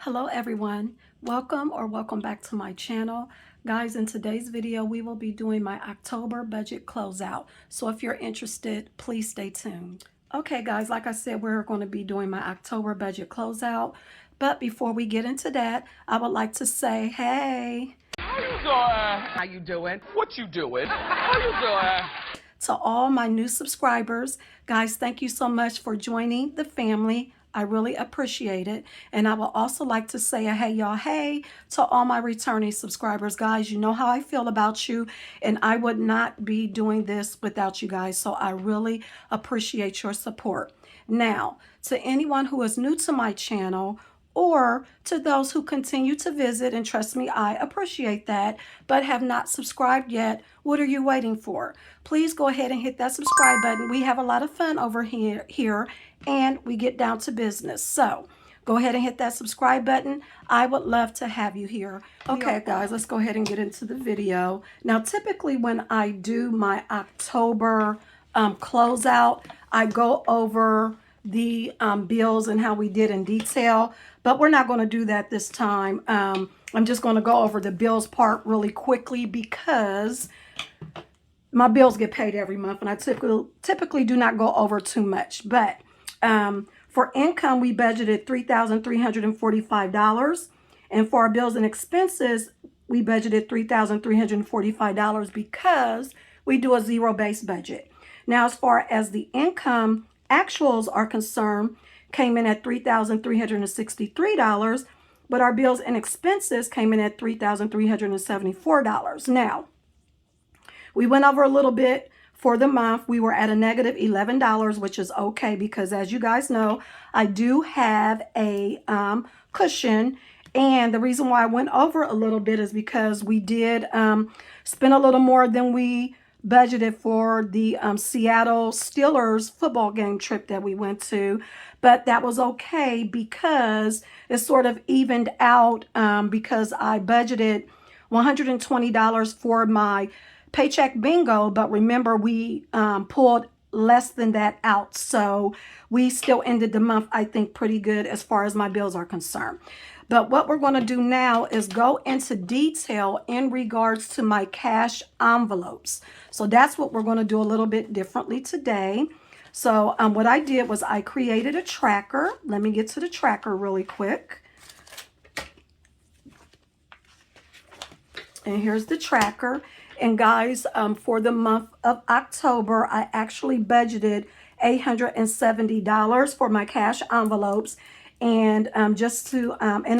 Hello everyone, welcome back to my channel. Guys, in today's video we will be doing my October budget closeout, so if you're interested, please stay tuned. Okay guys, like I said, we're going to be doing my October budget closeout, but before we get into that, I would like to say hey. How you doing? How you doing? What you doing? How you doing? To all my new subscribers, guys, thank you so much for joining the family. I really appreciate it. And I would also like to say a hey y'all, hey to all my returning subscribers. Guys, you know how I feel about you, and I would not be doing this without you guys. So I really appreciate your support. Now, to anyone who is new to my channel, or to those who continue to visit, and trust me, I appreciate that, but have not subscribed yet, what are you waiting for? Please go ahead and hit that subscribe button. We have a lot of fun over here and we get down to business. So go ahead and hit that subscribe button. I would love to have you here. Okay, guys, let's go ahead and get into the video. Now, typically when I do my October closeout, I go over the bills and how we did in detail, but we're not going to do that this time. I'm just going to go over the bills part really quickly because my bills get paid every month and I typically do not go over too much. But for income, we budgeted $3,345, and for our bills and expenses, we budgeted $3,345 because we do a zero-based budget. Now, as far as the income actuals are concerned, came in at $3,363, but our bills and expenses came in at $3,374. Now, we went over a little bit for the month. We were at a negative $11, which is okay because, as you guys know, I do have a cushion. And the reason why I went over a little bit is because we did spend a little more than we budgeted for the Seattle Steelers football game trip that we went to, but that was okay because it sort of evened out because I budgeted $120 for my paycheck bingo, but remember we pulled less than that out, so we still ended the month, I think, pretty good as far as my bills are concerned. But what we're going to do now is go into detail in regards to my cash envelopes. So that's what we're going to do a little bit differently today. So what I did was I created a tracker. Let me get to the tracker really quick. And here's the tracker. And guys, for the month of October, I actually budgeted $870 for my cash envelopes. And and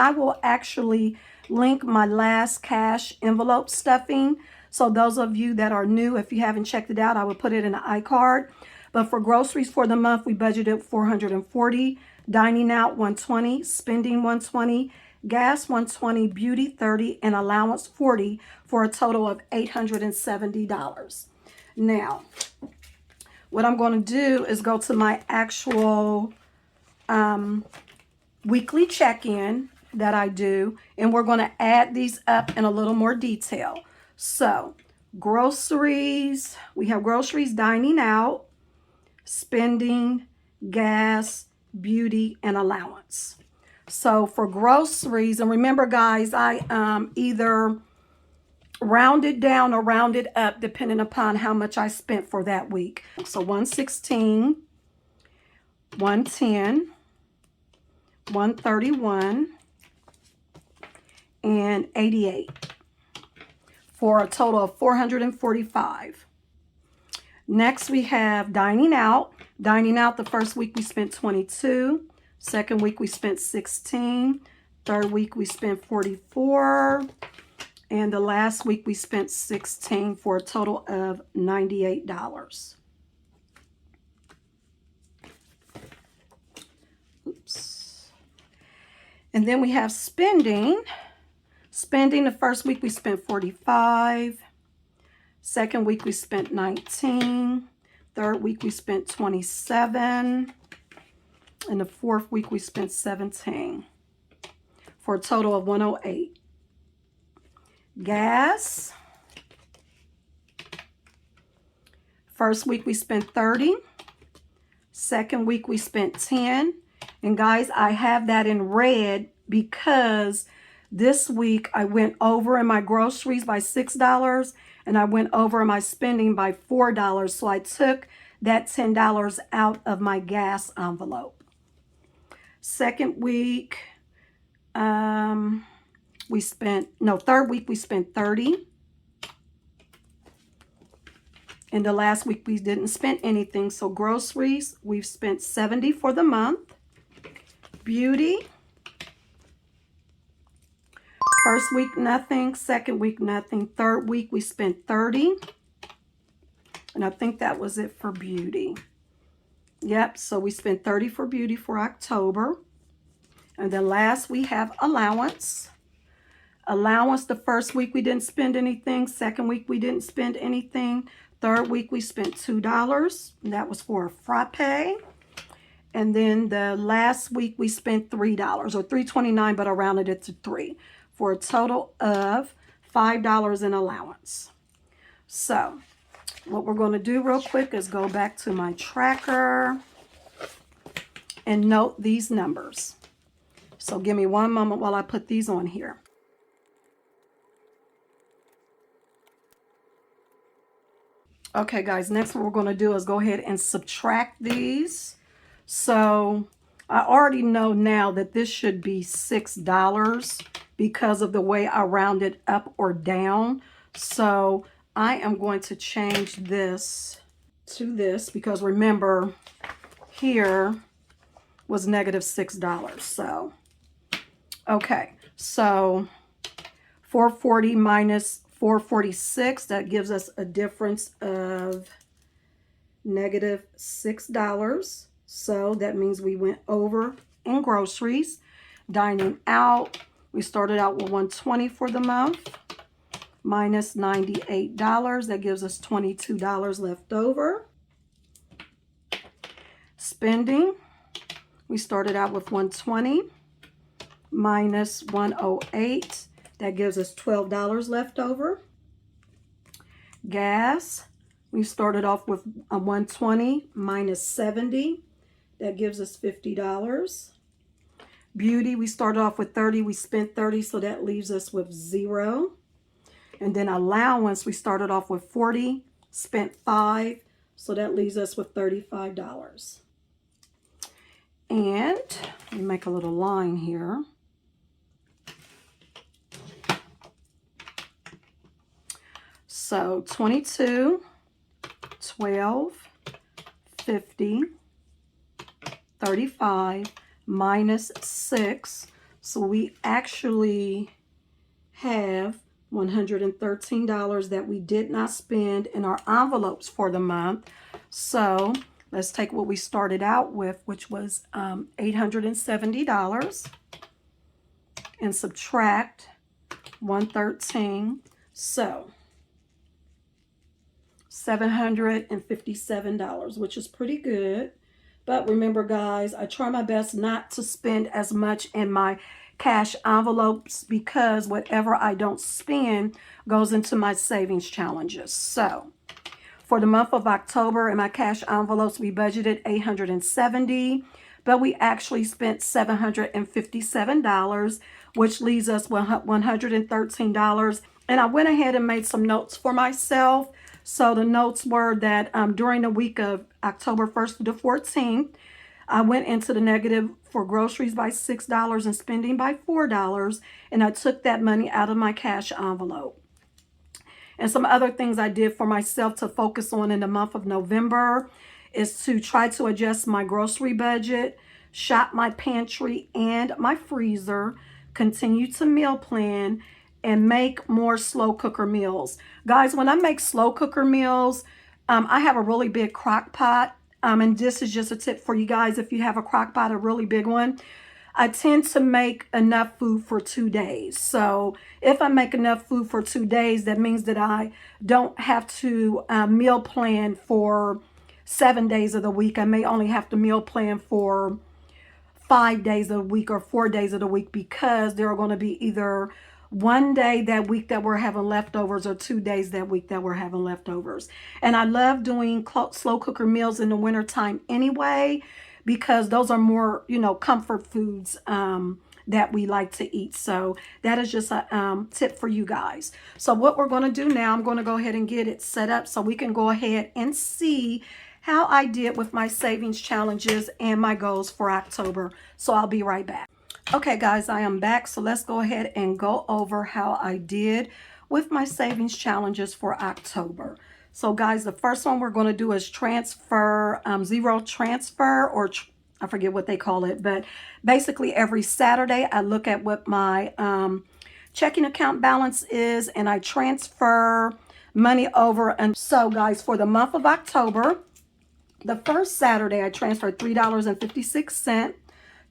I will actually link my last cash envelope stuffing. So those of you that are new, if you haven't checked it out, I will put it in the iCard. But for groceries for the month, we budgeted $440, dining out $120, spending $120, gas $120, beauty $30, and allowance $40 for a total of $870. Now, what I'm going to do is go to my actual weekly check-in that I do, and we're going to add these up in a little more detail. So groceries, we have groceries, dining out, spending, gas, beauty, and allowance. So for groceries, and remember guys, I either rounded down or rounded up depending upon how much I spent for that week. So 116, 110, 131, and 88 for a total of 445. Next we have dining out. Dining out, the first week we spent 22, second week we spent 16, third week we spent 44, and the last week we spent 16 for a total of $98. Oops. And then we have spending. Spending, the first week we spent 45. Second week we spent 19. Third week we spent 27. And the fourth week we spent 17. For a total of 108. Gas. First week we spent 30. Second week we spent 10. And guys, I have that in red because this week I went over in my groceries by $6 and I went over in my spending by $4. So I took that $10 out of my gas envelope. Second week, third week we spent 30. And the last week we didn't spend anything. So groceries, we've spent 70 for the month. Beauty, first week nothing, second week nothing, third week we spent 30. And I think that was it for beauty. Yep, so we spent 30 for beauty for October. And then last we have allowance. Allowance, the first week we didn't spend anything. Second week we didn't spend anything. Third week we spent $2. And that was for a frappe. And then the last week we spent $3 or $3.29, but I rounded it to $3 for a total of $5 in allowance. So what we're going to do real quick is go back to my tracker and note these numbers. So give me one moment while I put these on here. Okay, guys, next what we're going to do is go ahead and subtract these. So I already know now that this should be $6 because of the way I rounded up or down. So I am going to change this to this because remember here was negative $6. So, okay, so 440 minus 446, that gives us a difference of negative $6. So that means we went over in groceries. Dining out, we started out with $120 for the month, minus $98. That gives us $22 left over. Spending, we started out with $120, minus $108. That gives us $12 left over. Gas, we started off with a $120 minus $70. That gives us $50. Beauty, we started off with $30. We spent $30, so that leaves us with $0. And then allowance, we started off with $40, spent $5, so that leaves us with $35. And let me make a little line here. So 22, 12, 50, 35, minus 6. So we actually have $113 that we did not spend in our envelopes for the month. So let's take what we started out with, which was $870, and subtract 113. So $757, which is pretty good. But remember, guys, I try my best not to spend as much in my cash envelopes because whatever I don't spend goes into my savings challenges. So for the month of October in my cash envelopes, we budgeted $870, but we actually spent $757, which leaves us $113. And I went ahead and made some notes for myself. So the notes were that during the week of October 1st to the 14th, I went into the negative for groceries by $6 and spending by $4. And I took that money out of my cash envelope. And some other things I did for myself to focus on in the month of November is to try to adjust my grocery budget, shop my pantry and my freezer, continue to meal plan, and make more slow cooker meals. Guys, when I make slow cooker meals, I have a really big crock pot. And this is just a tip for you guys. If you have a crock pot, a really big one, I tend to make enough food for 2 days. So if I make enough food for 2 days, that means that I don't have to meal plan for 7 days of the week. I may only have to meal plan for 5 days a week or 4 days of the week because there are going to be either 1 day that week that we're having leftovers or 2 days that week that we're having leftovers. And I love doing slow cooker meals in the wintertime anyway, because those are more, comfort foods that we like to eat. So that is just a tip for you guys. So what we're going to do now, I'm going to go ahead and get it set up so we can go ahead and see how I did with my savings challenges and my goals for October. So I'll be right back. Okay, guys, I am back. So let's go ahead and go over how I did with my savings challenges for October. So guys, the first one we're going to do is transfer, zero transfer, or I forget what they call it, but basically every Saturday I look at what my checking account balance is and I transfer money over. And so guys, for the month of October, the first Saturday I transferred $3.56.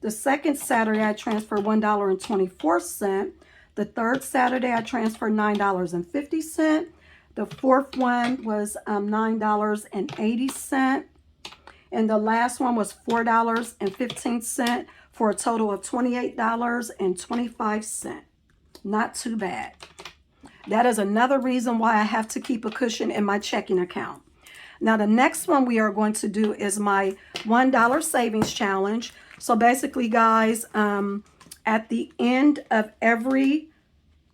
The second Saturday I transferred $1.24. The third Saturday I transferred $9.50. The fourth one was $9.80. And the last one was $4.15 for a total of $28.25. Not too bad. That is another reason why I have to keep a cushion in my checking account. Now, the next one we are going to do is my $1 savings challenge. So basically, guys, at the end of every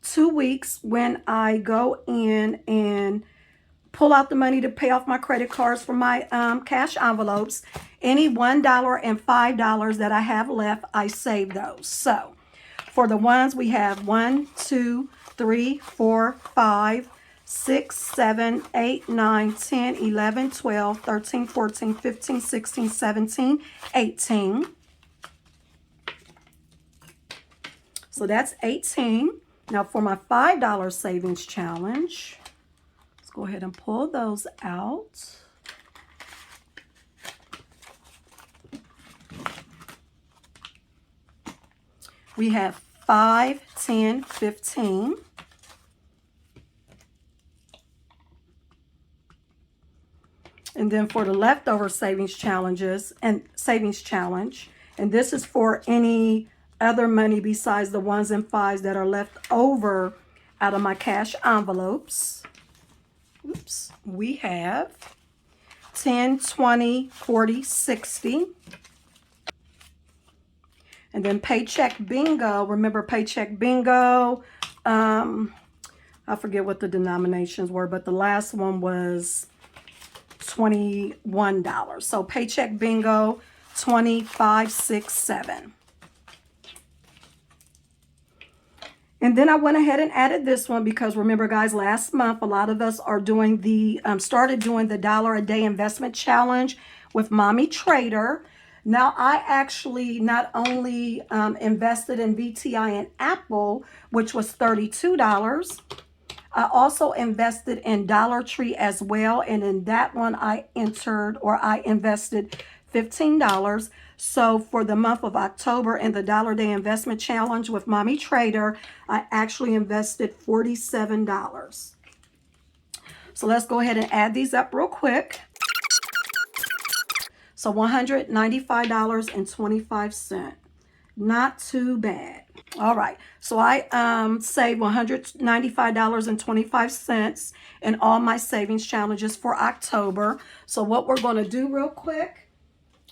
2 weeks, when I go in and pull out the money to pay off my credit cards for my cash envelopes, any $1 and $5 that I have left, I save those. So for the ones, we have 1, 2, 3, 4, 5, 6, 7, 8, 9, 10, 11, 12, 13, 14, 15, 16, 17, 18. So that's 18. Now for my $5 savings challenge, let's go ahead and pull those out. We have 5, 10, 15. And then for the leftover savings challenges and savings challenge, and this is for any other money besides the 1s and 5s that are left over out of my cash envelopes. Oops, we have 10, 20, 40, 60. And then paycheck bingo. Remember paycheck bingo? I forget what the denominations were, but the last one was $21. So paycheck bingo, 25, 6, 7. And then I went ahead and added this one because remember, guys, last month a lot of us are doing the started doing the $1 a day investment challenge with Mommy Trader. Now I actually not only invested in VTI and Apple, which was $32. I also invested in Dollar Tree as well, and in that one I invested $15. So for the month of October in the $1 Day Investment Challenge with Mommy Trader, I actually invested $47. So let's go ahead and add these up real quick. So $195.25. Not too bad. All right, so I saved $195.25 in all my savings challenges for October. So what we're going to do real quick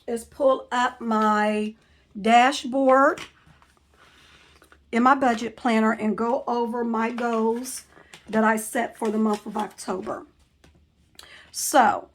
is pull up my dashboard in my budget planner and go over my goals that I set for the month of October. So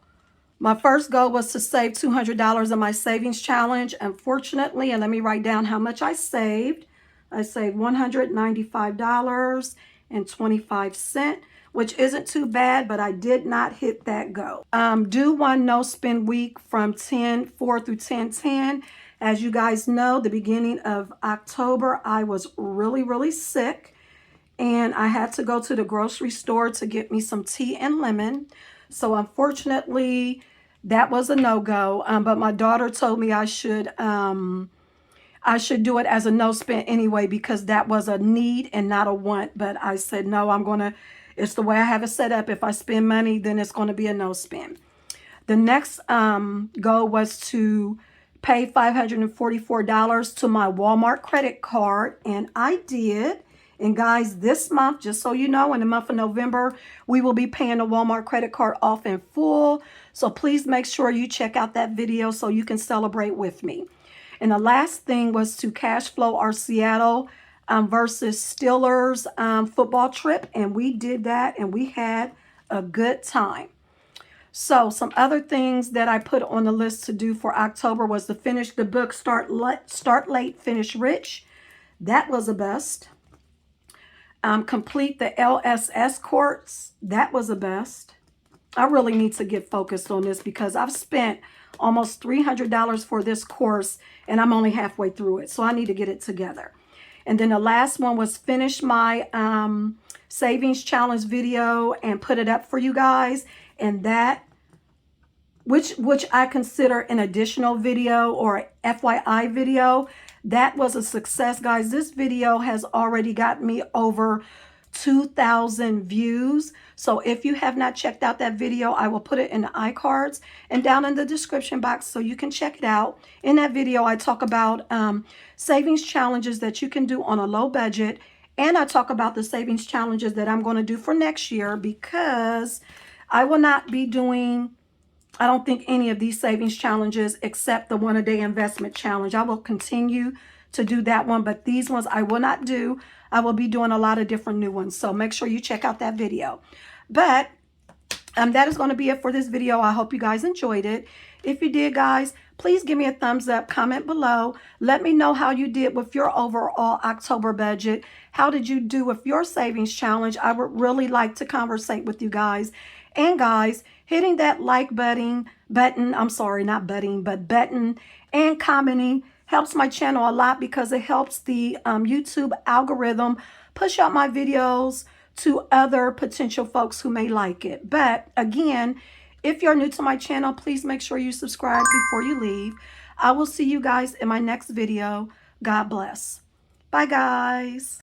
my first goal was to save $200 in my savings challenge. Unfortunately, and let me write down how much I saved. I saved $195.25, which isn't too bad, but I did not hit that goal. Do one no spend week from 10/4 through 10/10. As you guys know, the beginning of October, I was really sick, and I had to go to the grocery store to get me some tea and lemon. So unfortunately, that was a no-go. But my daughter told me I should do it as a no spend anyway because that was a need and not a want. But I said, no, it's the way I have it set up. If I spend money, then it's going to be a no spend. The next goal was to pay $544 to my Walmart credit card, and I did. And guys, this month, just so you know, in the month of November, we will be paying the Walmart credit card off in full. So please make sure you check out that video so you can celebrate with me. And the last thing was to cash flow our Seattle versus Steelers football trip. And we did that and we had a good time. So some other things that I put on the list to do for October was to finish the book, Start Late, Finish Rich. That was a best. Complete the LSS course. That was a best. I really need to get focused on this because I've spent almost $300 for this course and I'm only halfway through it. So I need to get it together. And then the last one was finish my savings challenge video and put it up for you guys. And that, which I consider an additional video or FYI video, that was a success, guys. This video has already got me over 2,000 views. So if you have not checked out that video, I will put it in the iCards and down in the description box so you can check it out. In that video, I talk about savings challenges that you can do on a low budget. And I talk about the savings challenges that I'm going to do for next year because I will not be doing, I don't think, any of these savings challenges except the one-a-day investment challenge. I will continue to do that one, but these ones I will not do. I will be doing a lot of different new ones. So make sure you check out that video. But that is going to be it for this video. I hope you guys enjoyed it. If you did, guys, please give me a thumbs up, comment below. Let me know how you did with your overall October budget. How did you do with your savings challenge? I would really like to conversate with you guys. And guys, hitting that like button, I'm sorry, not button, but button, and commenting helps my channel a lot because it helps the YouTube algorithm push out my videos to other potential folks who may like it. But again, if you're new to my channel, please make sure you subscribe before you leave. I will see you guys in my next video. God bless. Bye, guys.